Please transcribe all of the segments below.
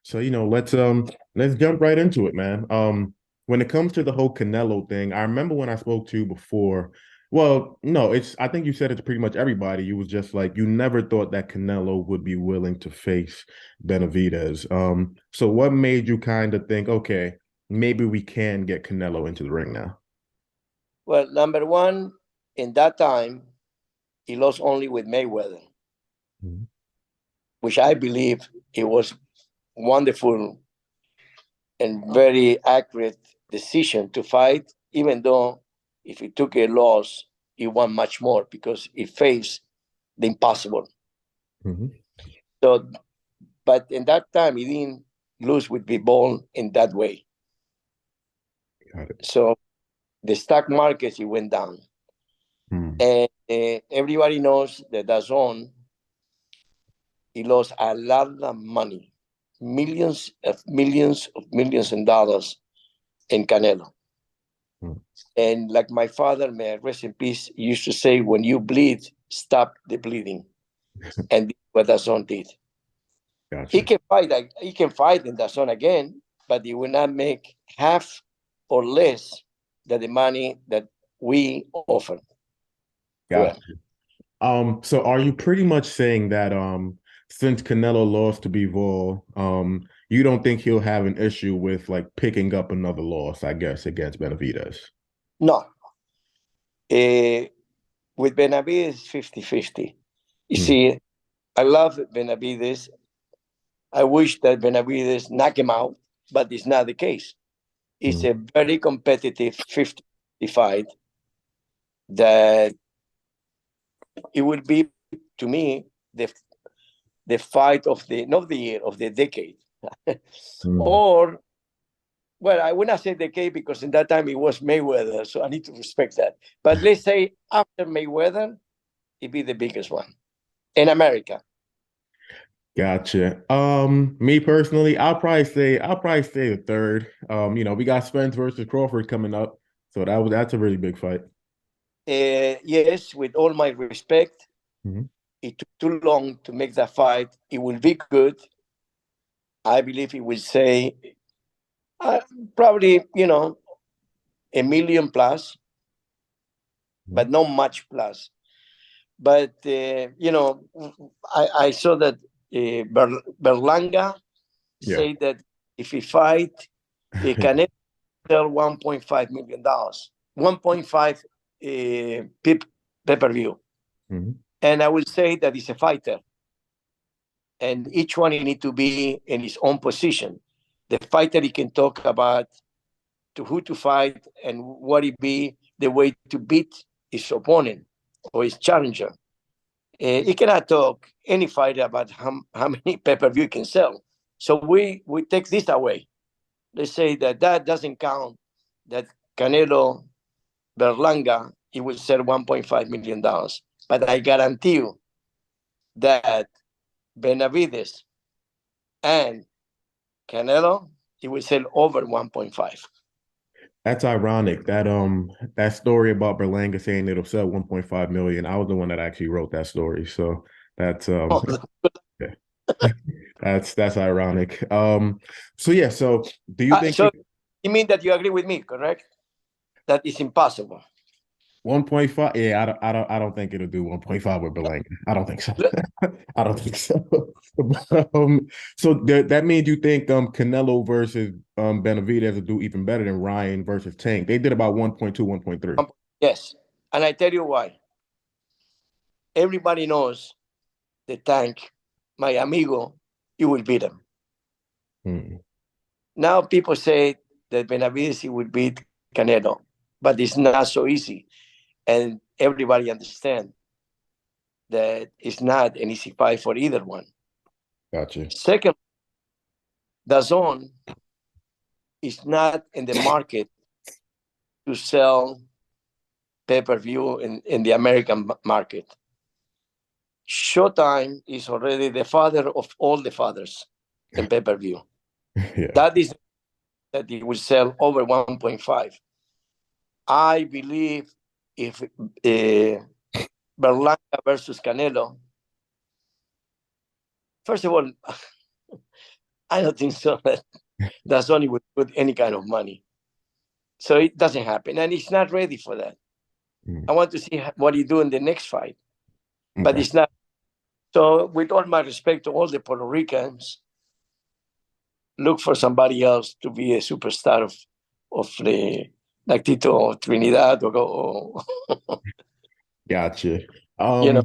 So, let's jump right into it, man. When it comes to the whole Canelo thing, I remember when I spoke to you before. Well, no, I think you said it to pretty much everybody. You was just like you never thought that Canelo would be willing to face Benavidez. So what made you kind of think, okay, maybe we can get Canelo into the ring now? Well, number one, in that time, he lost only with Mayweather, Mhm. which I believe it was wonderful and very accurate decision to fight, even though if he took a loss, he won much more because he faced the impossible. Mhm. So, but in that time, he didn't lose with the ball in that way. Got it. So the stock market, it went down. Hmm. And everybody knows that DAZN, he lost a lot of money, millions of dollars in Canelo. Hmm. And like my father, may I rest in peace, used to say, when you bleed, stop the bleeding. And this is what DAZN did. He Gotcha. can fight. He can fight in DAZN again, but he will not make half or less than the money that we offer to Gotcha. him. So are you pretty much saying that since Canelo lost to Bivol, you don't think he'll have an issue with like picking up another loss, I guess, against Benavidez? No, uh, with Benavides, 50-50. You Hmm. see, I love Benavides. I wish that Benavides knock him out, but it's not the case. It's Hmm. a very competitive 50 fight that it will be, to me, the fight of the, not the year, of the decade. Hmm. Or, well, I would not say decade because in that time it was Mayweather, so I need to respect that. But let's say after Mayweather, it be the biggest one in America. Gotcha. Me personally, I'll probably say the third. We got Spence versus Crawford coming up, so that's a really big fight. Yes, with all my respect, Mhm. it took too long to make that fight. It will be good. I believe it will say uh, probably, a million plus, but Mhm. not much plus. But, I saw that Berlanga Yeah. say that if he fight, he can sell $1.5 million, 1.5 pay-per-view. Mhm. And I will say that he's a fighter. And each one need to be in his own position. The fighter he can talk about to who to fight and what it be the way to beat his opponent or his challenger. He cannot talk any fighter about how many pay-per-view he can sell. So we take this away. Let's say that doesn't count. That Canelo Berlanga he will sell $1.5 million. But I guarantee you that Benavides and Canelo, he will sell over 1.5. That's ironic. That story about Berlanga saying it'll sell 1.5 million. I was the one that actually wrote that story. So that's yeah. That's ironic. So yeah, so do you think So you mean that you agree with me, correct? That is impossible. 1.5? Yeah, I don't think it'll do 1.5 with Berlanga. I don't think so. I don't think so. So that means you think Canelo versus Benavidez will do even better than Ryan versus Tank. They did about 1.2, 1.3. Yes. And I tell you why. Everybody knows the tank, my amigo, you will beat him. Hmm. Now people say that Benavides will beat Canelo, but it's not so easy. And everybody understands that it's not an easy fight for either one. Gotcha. Second, the zone is not in the market to sell pay-per-view in the American market. Showtime is already the father of all the fathers in pay-per-view. Yeah. That is that it will sell over 1.5. I believe if Berlanga versus Canelo, first of all, I don't think so. That's only would put any kind of money. So it doesn't happen. And he's not ready for that. Mm. I want to see what he do in the next fight. But Okay. it's not. So with all my respect to all the Puerto Ricans, look for somebody else to be a superstar of the like Tito or Trinidad or Gotcha. you know.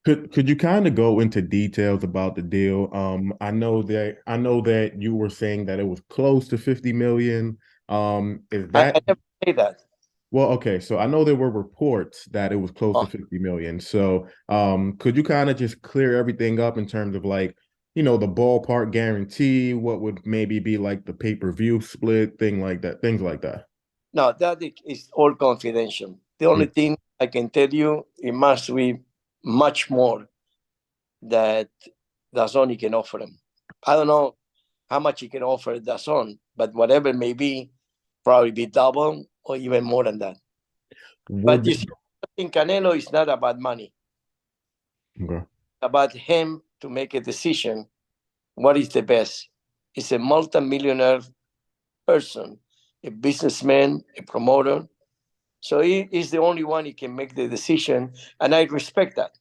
Could you kind of go into details about the deal? I know that you were saying that it was close to 50 million. Is I that never say that. well, okay, so I know there were reports that it was close to Oh, 50 million. So, could you kind of just clear everything up in terms of like, the ballpark guarantee, what would maybe be like the pay-per-view split, things like that. no, that is all confidential. The only Mm. thing I can tell you, it must be much more that Dazón can offer him. I don't know how much he can offer Dazón, but whatever it may be, probably be double or even more than that. But Would you see, in Canelo, it's not about money. okay. About him to make a decision. What is the best? He's a multimillionaire person, a businessman, a promoter. So he is the only one who can make the decision, and I respect that.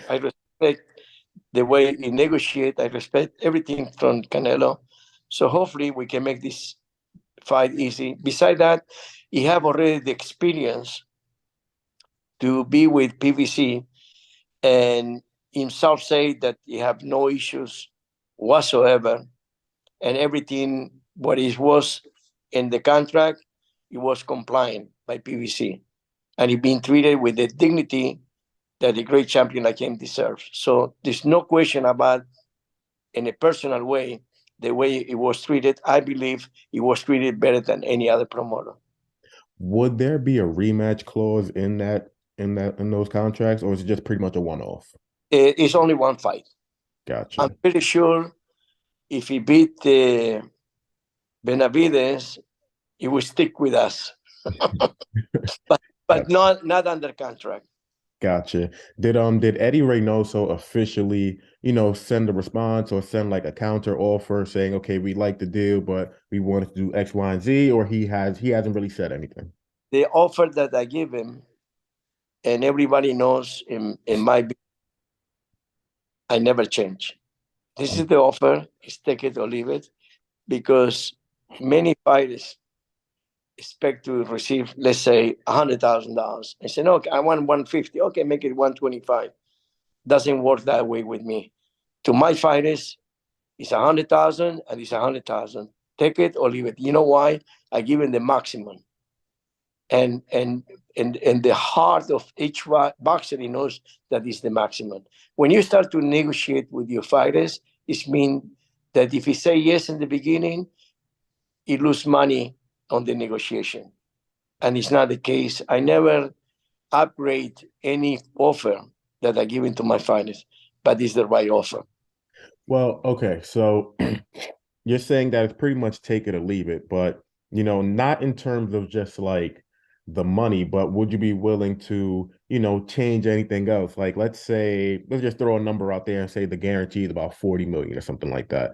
I respect the way he negotiates. I respect everything from Canelo. So hopefully we can make this fight easy. Besides that, he have already the experience to be with PVC and himself say that he have no issues whatsoever, and everything what is was in the contract, it was compliant by PVC, and he been treated with the dignity that a great champion like him deserves. So there's no question about, in a personal way, the way he was treated. I believe he was treated better than any other promoter. Would there be a rematch clause in those contracts, or is it just pretty much a one-off? It's only one fight. I'm Gotcha. pretty sure if he beat Benavidez, he will stick with us, but Gotcha. not under contract. Gotcha. Did Eddie Reynoso officially, send a response or send like a counter offer saying, okay, we like the deal, but we wanted to do X, Y, and Z, or he hasn't really said anything? The offer that I give him, and everybody knows in my, I never change. This is the offer. Is take it or leave it, because many fighters expect to receive, let's say, $100,000. I say, no, I want 150. Okay, make it 125. Doesn't work that way with me. To my fighters, it's 100,000 and it's 100,000. Take it or leave it. You know why? I give them the maximum. And the heart of each boxer, he knows that is the maximum. When you start to negotiate with your fighters, it means that if he say yes in the beginning, he lose money on the negotiation. And it's not the case. I never upgrade any offer that I give into my fighters, but it's the right offer. Well, okay, so you're saying that it's pretty much take it or leave it, but not in terms of just like the money, but would you be willing to, change anything else? Like let's just throw a number out there and say the guarantee is about 40 million or something like that.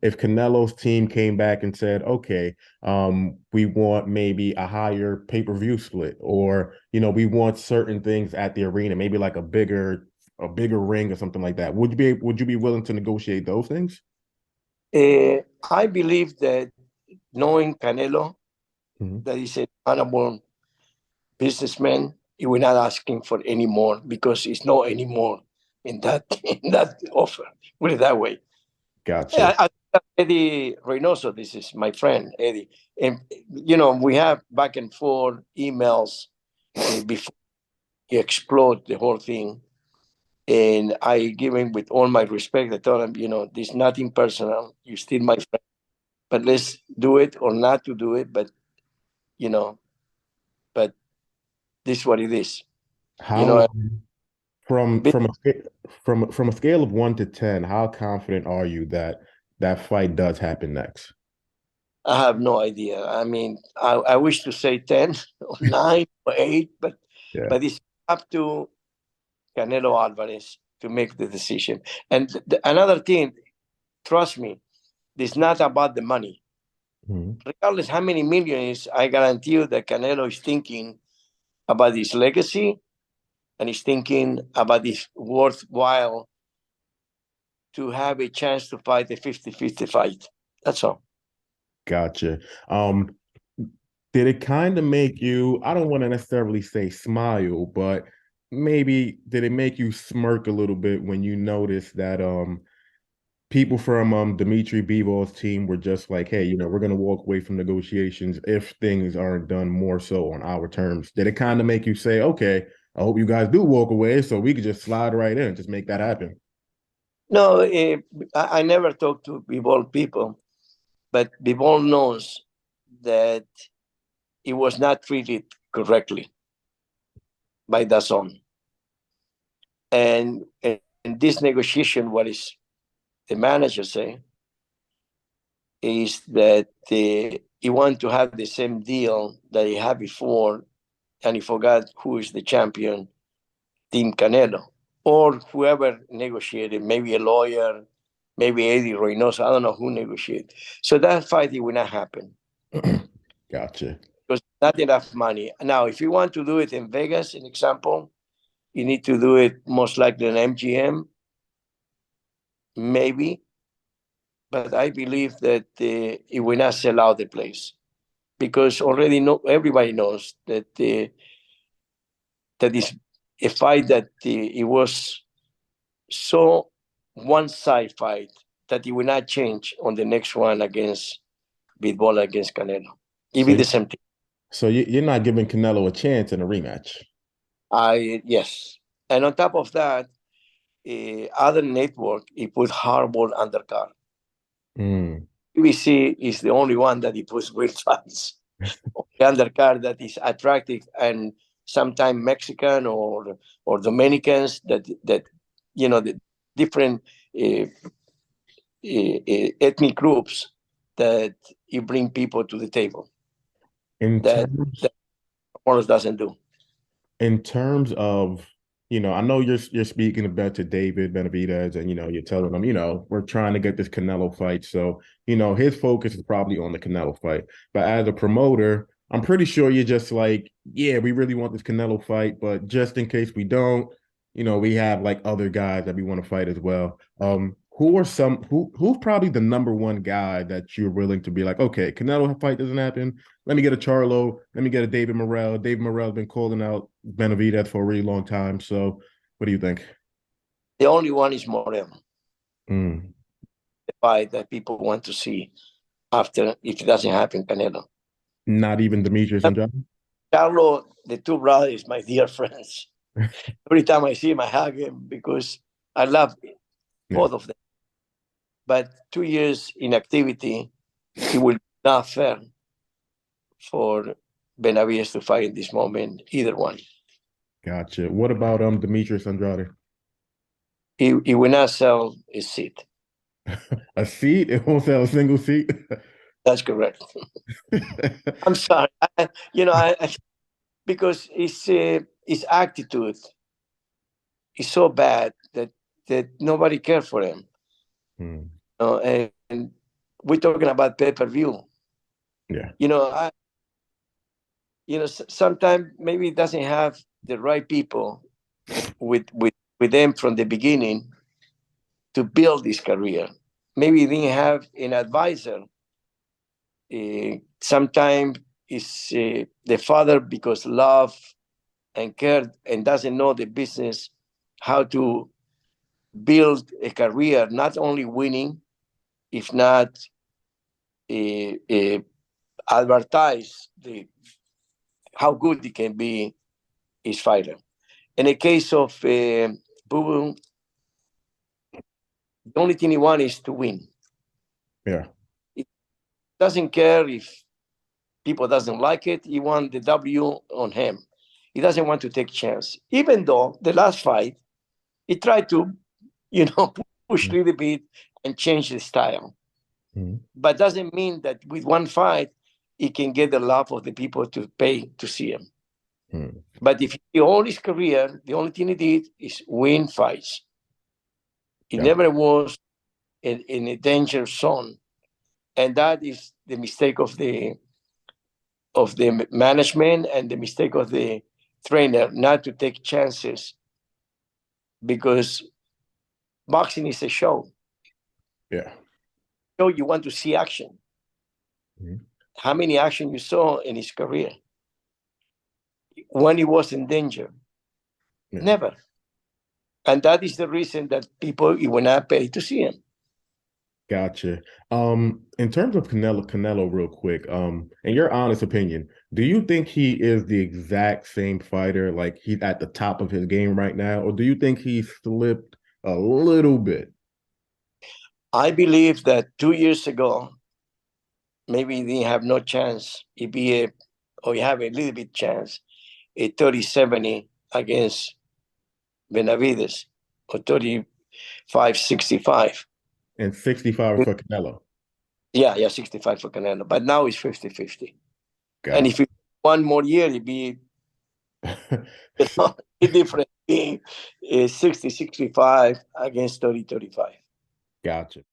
If Canelo's team came back and said, okay, we want maybe a higher pay-per-view split, or we want certain things at the arena, maybe like a bigger ring or something like that. Would you be willing to negotiate those things? I believe that knowing Canelo, Mhm. that he's an honorable businessman, he will not asking for any more because it's no any more in that in that offer. Put it that way. Gotcha. Eddie Reynoso, this is my friend Eddie, and we have back and forth emails before he explode the whole thing. And I give him with all my respect. I told him, there's nothing personal. You're still my friend, but let's do it or not to do it. You know, but this is what it is. You How know, from from a from a scale of 1 to 10, how confident are you that that fight does happen next? I have no idea. I mean, I wish to say 10 or 9 or 8, Yeah. but it's up to Canelo Alvarez to make the decision. And another thing, trust me, it's not about the money. Regardless how many millions, I guarantee you that Canelo is thinking about his legacy and he's thinking about his worthwhile to have a chance to fight a 50-50 fight. That's all. Gotcha. Did it kind of make you, I don't want to necessarily say smile, but maybe did it make you smirk a little bit when you noticed that people from Dmitry Bivol's team were just like, hey, we're gonna walk away from negotiations if things aren't done more so on our terms? Did it kind of make you say, okay, I hope you guys do walk away so we could just slide right in and just make that happen? No, I never talked to Bivol people, but Bivol knows that it was not treated correctly by DAZN. And in this negotiation, what is the manager saying is that he wanted to have the same deal that he had before, and he forgot who is the champion, Team Canelo, or whoever negotiated, maybe a lawyer, maybe Eddie Reynoso, I don't know who negotiated. So that fight, it will not happen. Gotcha. Because not enough money. Now, if you want to do it in Vegas, an example, you need to do it most likely in MGM, maybe. But I believe that it will not sell out the place because already everybody knows that that is a fight that it was so one-side fight that it will not change on the next one against Bivol against Canelo. It will be the same thing. So you're not giving Canelo a chance in a rematch? Yes. And on top of that, other network, he put hardball undercard. PBC is the only one that he puts real fights. The undercard that is attractive and sometimes Mexican or Dominicans that the different ethnic groups that you bring people to the table. That Morris doesn't do. In terms of, I know you're speaking about to David Benavidez and, you're telling him, we're trying to get this Canelo fight. So, his focus is probably on the Canelo fight. But as a promoter, I'm pretty sure you're just like, yeah, we really want this Canelo fight, but just in case we don't, we have like other guys that we want to fight as well. Who's probably the number one guy that you're willing to be like, okay, Canelo fight doesn't happen. Let me get a Charlo. Let me get a David Morrell. David Morrell's been calling out Benavidez for a really long time. So what do you think? The only one is Morrell. The fight that people want to see after, if it doesn't happen, Canelo. Not even Demetrius Andrade? Charlo, the two brothers, my dear friends. Every time I see him, I hug him because I love both of them. But 2 years inactivity, it will not fair for Benavidez to fight in this moment, either one. Gotcha. What about Demetrius Andrade? He will not sell a seat. A seat? It won't sell a single seat? That's correct. I'm sorry. Because his attitude is so bad that nobody cares for him. And we're talking about pay-per-view. Yeah. Sometimes maybe it doesn't have the right people with them from the beginning to build his career. Maybe he didn't have an advisor. Sometimes it's the father because love and care and doesn't know the business, how to build a career, not only winning, if not advertise how good he can be his fighter. In the case of Boo, the only thing he wants is to win. Yeah. He doesn't care if people doesn't like it. He wants the W on him. He doesn't want to take chance. Even though the last fight, he tried to, push a little bit and change the style. But doesn't mean that with one fight, he can get the love of the people to pay to see him. But if all his career, the only thing he did is win fights. He never was in a danger zone. And that is the mistake of the management and the mistake of the trainer, not to take chances, because boxing is a show. Yeah. So you want to see action. Mm-hmm. How many action you saw in his career when he was in danger? Yeah. Never. And that is the reason that people will not pay to see him. Gotcha. In terms of Canelo, real quick, in your honest opinion, do you think he is the exact same fighter, like he's at the top of his game right now, or do you think he slipped a little bit? I believe that 2 years ago, maybe he didn't have no chance. Or he have a little bit chance, a 30-70 against Benavidez, or 35-65. And 65 for Canelo. Yeah, 65 for Canelo. But now it's 50-50. And It. if he one more year, it'd be different, being 60-65 against 30-35. Gotcha.